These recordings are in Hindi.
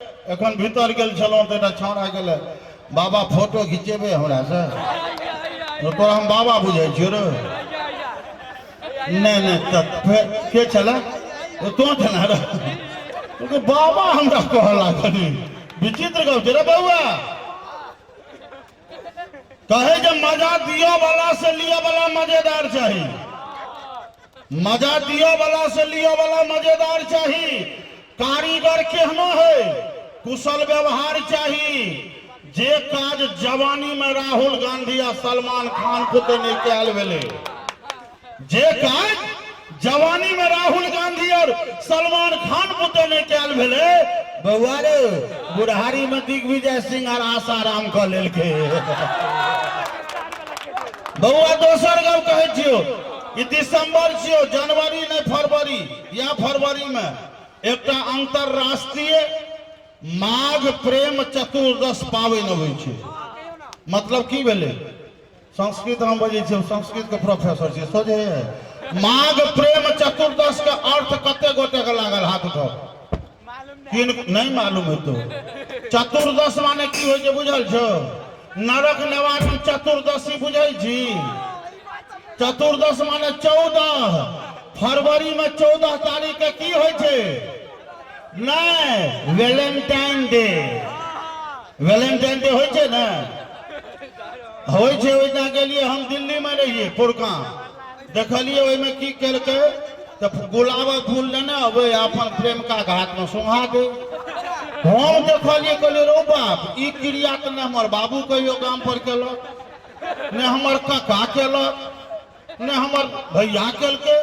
एखन भीतर गेल छलौं त एकटा छौड़ा गेलै बाबा फोटो घिचेबे हमरा से तोरा हम बाबा बुझै छियो रे नहीं नहीं त के छला तो छला रे तो बाबा हमरा कहला कनी विचित्र गप रे बउआ कहे जब मजा दियो वाला से लियो वाला मजेदार चाहिए मजा दियो वाला से लियो वाला मजेदार चाहिए कारीगर केहनो है कुशल व्यवहार चाहिए जे काज जवानी में राहुल गांधी और सलमान खान पुते ने कैल भेले जे काज जवानी में राहुल गांधी और सलमान खान पुते ने कैल भेले बउआ रे बुढ़ारी में दिग्विजय सिंह और आसाराम क लेलके बउआ दोसर गप कहे छियो कि दिसंबर छियो जनवरी नहीं फरवरी या फरवरी में एक अंतरराष्ट्रीय माघ प्रेम चतुर्दश पावन होइ छै मतलब की भेले संस्कृत हम बजे छी संस्कृत के प्रोफेसर छी सोझे माघ प्रेम चतुर्दश के अर्थ कते गोटे के लागल हाथ उठाओ किन नहीं मालूम है तो चतुर्दश माने की होइ छै बुझल छो नरक निवारण चतुर्दशी बुझै छी चतुर्दश माने 14 फरवरी में 14 तारीख के की होइ छै नहीं वैलेंटाइन डे होइ छै ना होइ छै ओइना गेलिए हम दिल्ली में रहिए पुरका देखलिए ओइ में की केलके त गुलाब फूल लेने अबे अपन प्रेमिका के हाथ में सुंघा दे हम देखलिए कहलिए रो बाप ई क्रिया त ने हमर बाबू कहियो काम पर केलक ने हमर काका केलक ने हमर भैया केलके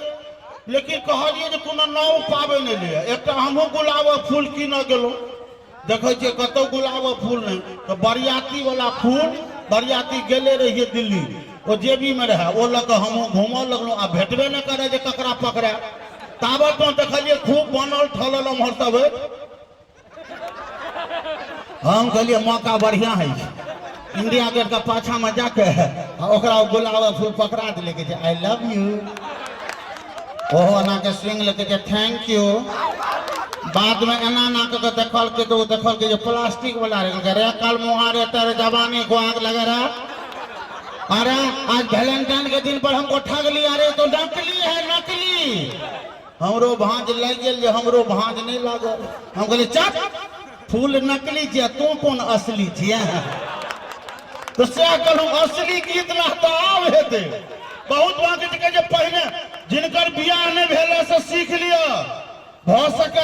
लेकिन कहलिए जे कोनो नव पाबनि एलिए एकटा हमहु गुलाब फूल कीन गेलहुँ देखै छियै कतौ गुलाब फूल नहीं तो बरियाती वाला फूल बरियाती गेले रहिए दिल्ली वो जेबी में रहे वो लग हमहु घूमऽ लगलहुँ आ भेटबे नहीं करे जे ककरा पकड़े ताबत तो देखलिए खूब बनल ठलल हमर सब हम कहलिए मौका बढ़िया है इंडिया गेट का पाछा में जाके ओकरा गुलाब फूल पकड़ा दिले के आई लव यू ओहो ना के स्विंग लेके के थैंक यू बाद में एना ना के देखल के तो देखल के जो प्लास्टिक वाला रे कल मुहारे तेरे जवानी को आग लगे रहा अरे आज वैलेंटाइन के दिन पर हमको ठग लिया अरे तो नकली है नकली हमरो भांज लग गेल हमरो भांज नहीं लागल हम कहलिए चल फूल नकली छियै तू कौन असली छियै तो से कहूँ असली गीत तो आब हेते बहुत बात के पहले जिनकर बियाह नहीं भेले से सीख लियो भ सके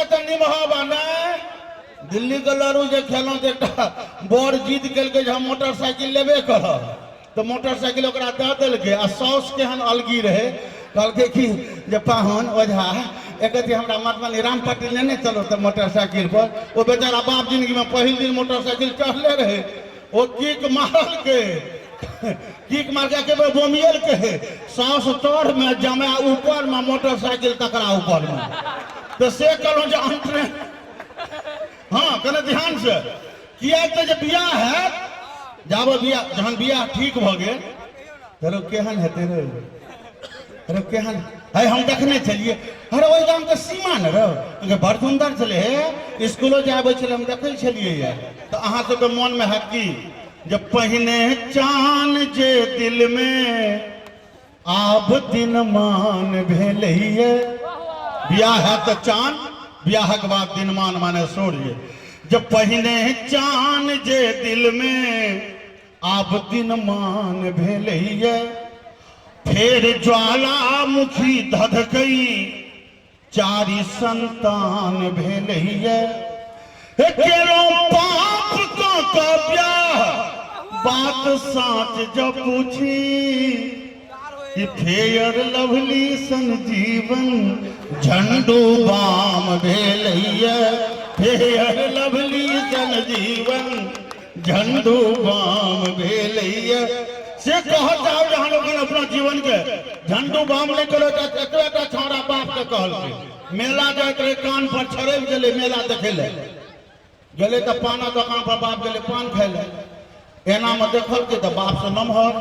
तो निमहब नहीं दिल्ली के लड़ू जे खेलों बड़ जीत के हम मोटरसाइकिल लेबे करब तो मोटरसाइकिल ओकरा दे दिलके आ सौस केहन अलगी रहे कहलके कि जे पाहुन ओझा एक हमरा मतमनी रामपट्टी लेने चलो तो मोटरसाइकिल पर वो बेचारा बाप जिंदगी में पहले दिन मोटरसाइकिल चढ़ले रहे वो किक मारल के किक मार के बोमियल के सास चढ़ में जमा ऊपर में मोटरसाइकिल तकरा ऊपर में तो से कहूँ जो अंतरे हाँ कने ध्यान से किया तो जब बियाह है जब बियाह जहन बियाह ठीक भ गेल तो केहन हेते रे अरे केहन है हम देखने चलिए अरे वही गाँव के सीमा न रे बड़ सुंदर चले हे स्कूलो जाबे चले हम देखे छलिए तो अहाँ सबके मन में है कि जब पहिने चान जे दिल में आब दिन मान भेलैये बियाह है तो चान बियाह के बाद दिन मान माने सोड़िए जब पहिने चान जे दिल में आब दिन मान भेलैये फेर ज्वालामुखी धधकई चारि संतान भेलैये केरो पाप का ब्याह बात साच जब पूछी कि फेयर लवली सन जीवन झंडू बाम भेलैये फेयर लवली सन जीवन झंडू बाम भेलैये से कह जाओ जहाँ लोग अपना जीवन के झंडू बाम नहीं करो तो छौड़ा बाप के कहल के मेला जात रहे कान पर छड़े गेले मेला देखे ले गेले तो पाना दुकान पर बाप गेले पान खाए ले एना में देखल के तो बाप से नमहर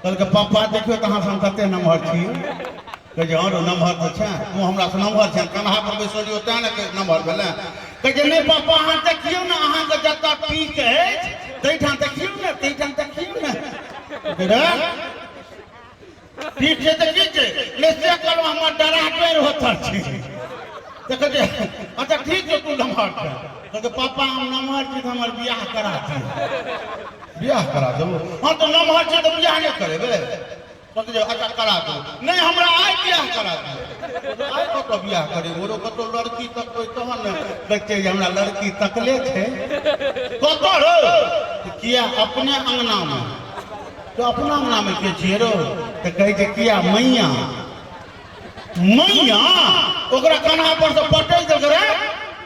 कल के पापा देखियो कहाँ से हम कते नमहर छी कहे और नम्हर तो छे तू हमरा से नम्हर छे कन्हा पर बैसो जो ता ने नम्हर भेले कहे नहीं पापा अहाँ देखियो ना अहाँ के जत्ता पीक है तैठाम देखियो ना तैठाम देखियो ना रे ठीक है तो ठीक है लेसे करो हमर डरा पेर होतर छी तो कहे अच्छा ठीक है तू नम्हर छे कहे पापा हम नम्हर छी हमर बियाह करा दे बियाह करा दो हां तो नम्हर छे तो बियाह नहीं करेबे कहे अच्छा करा दो नहीं हमरा आइ बियाह करा दो आइ को बियाह करे बोलो कतो लड़की तक कोई तहन कहते जे हमरा लड़की तकले छे कतो रो किया अपने अंगना में तो अपना अंगना में के छिए रो तो कहे जे किया मैया मैया ओकरा कान्हा पर से पटै दे रे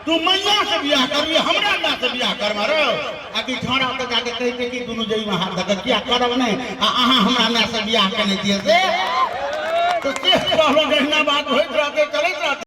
तू मैया से बियाह करबी हमरा ना से बियाह करबा रो आकि छोरा त जाके कहते कि दुनु जई में हाथ धक किया करब नहीं आ अहाँ हमरा ना से बियाह करने दिए से तो के कहलो जहिना बात होइत रहते चलैत रहते।